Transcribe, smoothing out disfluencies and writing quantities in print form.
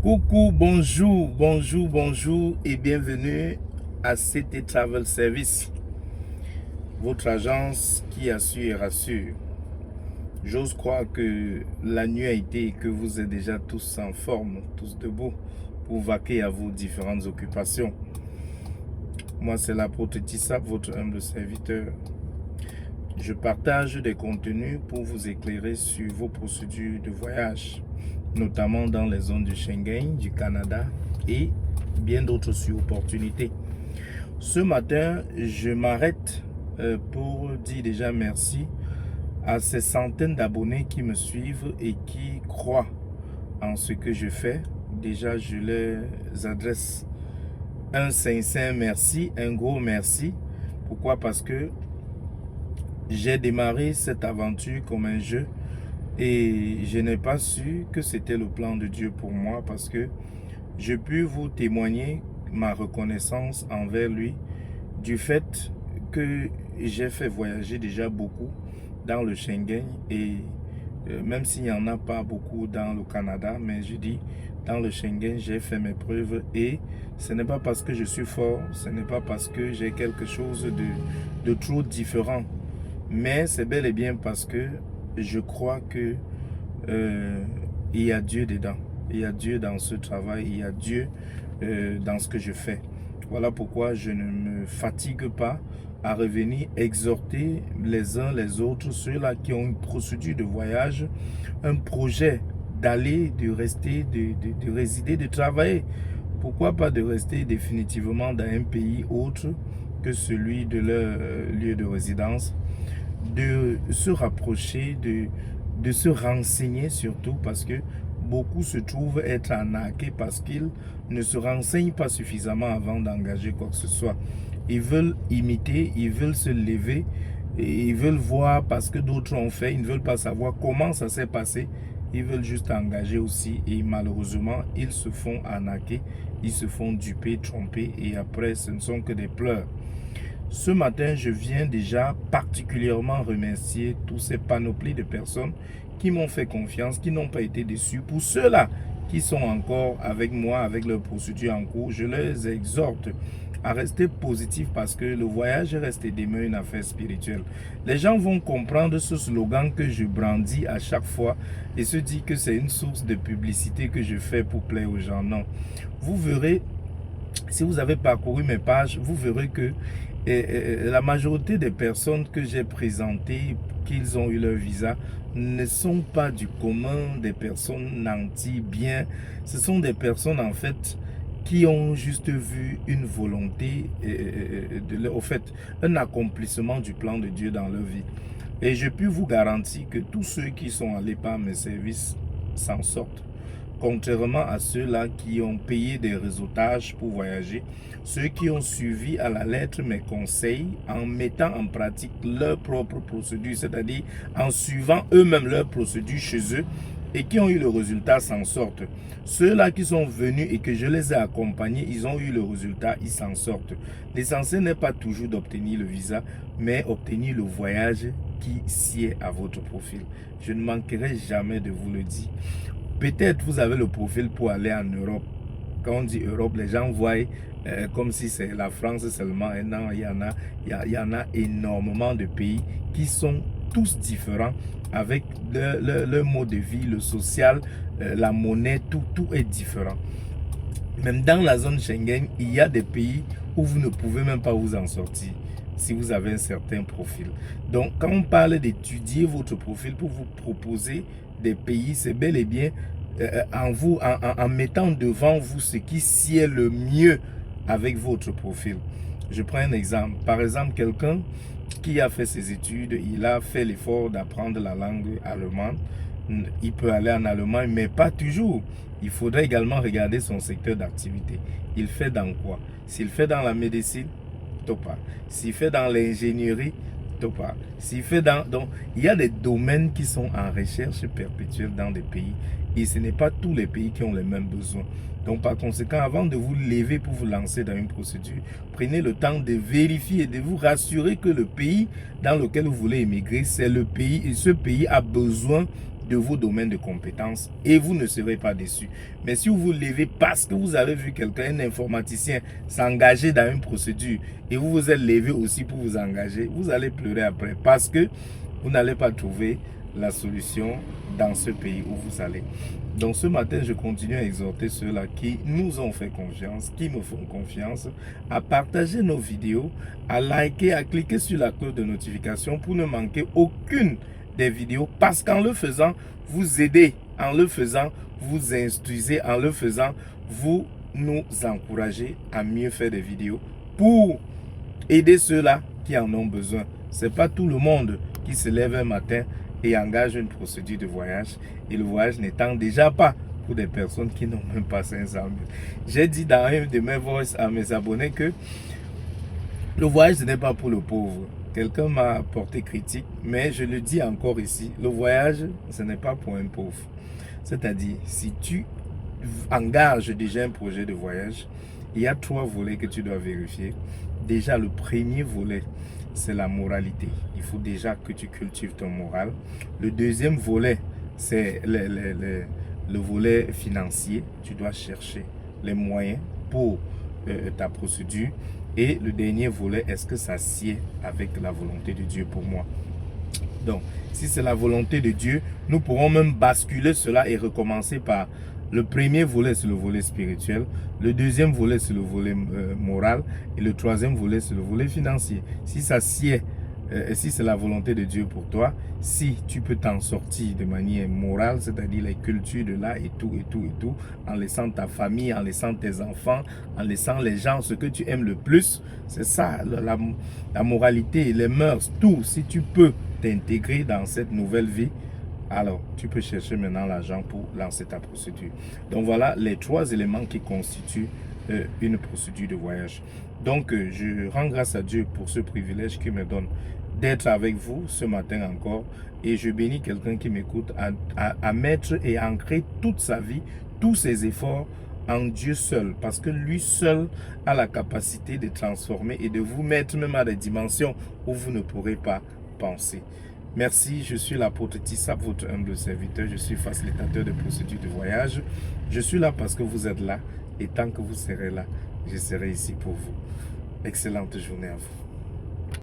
Coucou, bonjour et bienvenue à CT Travel Service, votre agence qui assure et rassure. J'ose croire que la nuit a été et que vous êtes déjà tous en forme, tous debout pour vaquer à vos différentes occupations. Moi, c'est l'apôtre Tissap, votre humble serviteur. Je partage des contenus pour vous éclairer sur vos procédures de voyage, notamment dans les zones du Schengen, du Canada et bien d'autres opportunités. Ce matin, je m'arrête pour dire déjà merci à ces centaines d'abonnés qui me suivent et qui croient en ce que je fais. Déjà, je les adresse un sincère merci, un gros merci. Pourquoi? Parce que j'ai démarré cette aventure comme un jeu et je n'ai pas su que c'était le plan de Dieu pour moi, parce que je puis vous témoigner ma reconnaissance envers lui du fait que j'ai fait voyager déjà beaucoup dans le Schengen et même s'il n'y en a pas beaucoup dans le Canada, mais je dis dans le Schengen, j'ai fait mes preuves et ce n'est pas parce que je suis fort, ce n'est pas parce que j'ai quelque chose de trop différent, mais c'est bel et bien parce que je crois que il y a Dieu dedans. Il y a Dieu dans ce travail, il y a Dieu dans ce que je fais. Voilà pourquoi je ne me fatigue pas à revenir exhorter les uns les autres, ceux-là qui ont une procédure de voyage, un projet d'aller, de rester, de résider, de travailler. Pourquoi pas de rester définitivement dans un pays autre que celui de leur lieu de résidence, de se rapprocher, de se renseigner surtout, parce que beaucoup se trouvent être arnaqués parce qu'ils ne se renseignent pas suffisamment avant d'engager quoi que ce soit. Ils veulent imiter, ils veulent se lever, et ils veulent voir parce que d'autres ont fait, ils ne veulent pas savoir comment ça s'est passé, ils veulent juste engager aussi et malheureusement ils se font arnaquer, ils se font duper, tromper et après ce ne sont que des pleurs. Ce matin, je viens déjà particulièrement remercier tous ces panoplies de personnes qui m'ont fait confiance, qui n'ont pas été déçus. Pour ceux-là qui sont encore avec moi, avec leur procédure en cours, je les exhorte à rester positifs parce que le voyage reste demain une affaire spirituelle. Les gens vont comprendre ce slogan que je brandis à chaque fois et se dire que c'est une source de publicité que je fais pour plaire aux gens. Non, vous verrez, si vous avez parcouru mes pages, vous verrez que la majorité des personnes que j'ai présentées, qu'ils ont eu leur visa, ne sont pas du commun des personnes nantis bien. Ce sont des personnes en fait qui ont juste vu une volonté, au fait, un accomplissement du plan de Dieu dans leur vie. Et je puis vous garantir que tous ceux qui sont allés par mes services s'en sortent. Contrairement à ceux-là qui ont payé des réseautages pour voyager, ceux qui ont suivi à la lettre mes conseils en mettant en pratique leur propre procédure, c'est-à-dire en suivant eux-mêmes leur procédure chez eux et qui ont eu le résultat s'en sortent. Ceux-là qui sont venus et que je les ai accompagnés, ils ont eu le résultat, ils s'en sortent. L'essentiel n'est pas toujours d'obtenir le visa, mais obtenir le voyage qui sied à votre profil. Je ne manquerai jamais de vous le dire. Peut-être vous avez le profil pour aller en Europe. Quand on dit Europe, les gens voient comme si c'est la France seulement. Et non, il y en a énormément de pays qui sont tous différents avec leur mode de vie, le social, la monnaie, tout est différent. Même dans la zone Schengen, il y a des pays où vous ne pouvez même pas vous en sortir si vous avez un certain profil. Donc, quand on parle d'étudier votre profil pour vous proposer des pays, c'est bel et bien en mettant devant vous ce qui sied le mieux avec votre profil. Je prends un exemple. Par exemple, quelqu'un qui a fait ses études, il a fait l'effort d'apprendre la langue allemande. Il peut aller en Allemagne, mais pas toujours. Il faudrait également regarder son secteur d'activité. Il fait dans quoi? S'il fait dans la médecine, topa. S'il fait dans l'ingénierie, topa. S'il fait dans... Donc, il y a des domaines qui sont en recherche perpétuelle dans des pays. Et ce n'est pas tous les pays qui ont les mêmes besoins. Donc, par conséquent, avant de vous lever pour vous lancer dans une procédure, prenez le temps de vérifier et de vous rassurer que le pays dans lequel vous voulez émigrer, c'est le pays, et ce pays a besoin de vos domaines de compétences et vous ne serez pas déçus. Mais si vous vous levez parce que vous avez vu quelqu'un, un informaticien, s'engager dans une procédure et vous vous êtes levé aussi pour vous engager, vous allez pleurer après parce que vous n'allez pas trouver la solution dans ce pays où vous allez. Donc ce matin, je continue à exhorter ceux-là qui nous ont fait confiance, qui me font confiance, à partager nos vidéos, à liker, à cliquer sur la cloche de notification pour ne manquer aucune des vidéos, parce qu'en le faisant, vous aidez, en le faisant, vous instruisez, en le faisant, vous nous encouragez à mieux faire des vidéos pour aider ceux-là qui en ont besoin. Ce n'est pas tout le monde qui se lève un matin et engage une procédure de voyage, et le voyage n'étant déjà pas pour des personnes qui n'ont même pas 500 000. J'ai dit dans un de mes voices à mes abonnés que le voyage ce n'est pas pour le pauvre. Quelqu'un m'a porté critique, mais je le dis encore ici, le voyage ce n'est pas pour un pauvre. C'est-à-dire, si tu engages déjà un projet de voyage, il y a 3 volets que tu dois vérifier. Déjà, le premier volet, c'est la moralité. Il faut déjà que tu cultives ton moral. Le deuxième volet, c'est le volet financier. Tu dois chercher les moyens pour ta procédure. Et le dernier volet, est-ce que ça sied avec la volonté de Dieu pour moi? Donc, si c'est la volonté de Dieu, nous pourrons même basculer cela et recommencer par le premier volet, c'est le volet spirituel. Le deuxième volet, c'est le volet moral. Et le troisième volet, c'est le volet financier. Si ça sied, si c'est la volonté de Dieu pour toi, si tu peux t'en sortir de manière morale, c'est-à-dire les cultures de là et tout, en laissant ta famille, en laissant tes enfants, en laissant les gens, ce que tu aimes le plus, c'est ça, la moralité, les mœurs, tout. Si tu peux t'intégrer dans cette nouvelle vie, alors tu peux chercher maintenant l'argent pour lancer ta procédure. Donc voilà les 3 éléments qui constituent une procédure de voyage. Donc je rends grâce à Dieu pour ce privilège qu'il me donne d'être avec vous ce matin encore, et je bénis quelqu'un qui m'écoute à mettre et ancrer toute sa vie, tous ses efforts en Dieu seul, parce que lui seul a la capacité de transformer et de vous mettre même à des dimensions où vous ne pourrez pas penser. Merci, je suis l'apôtre Tissap, votre humble serviteur. Je suis facilitateur de procédures de voyage. Je suis là parce que vous êtes là, et tant que vous serez là, je serai ici pour vous. Excellente journée à vous.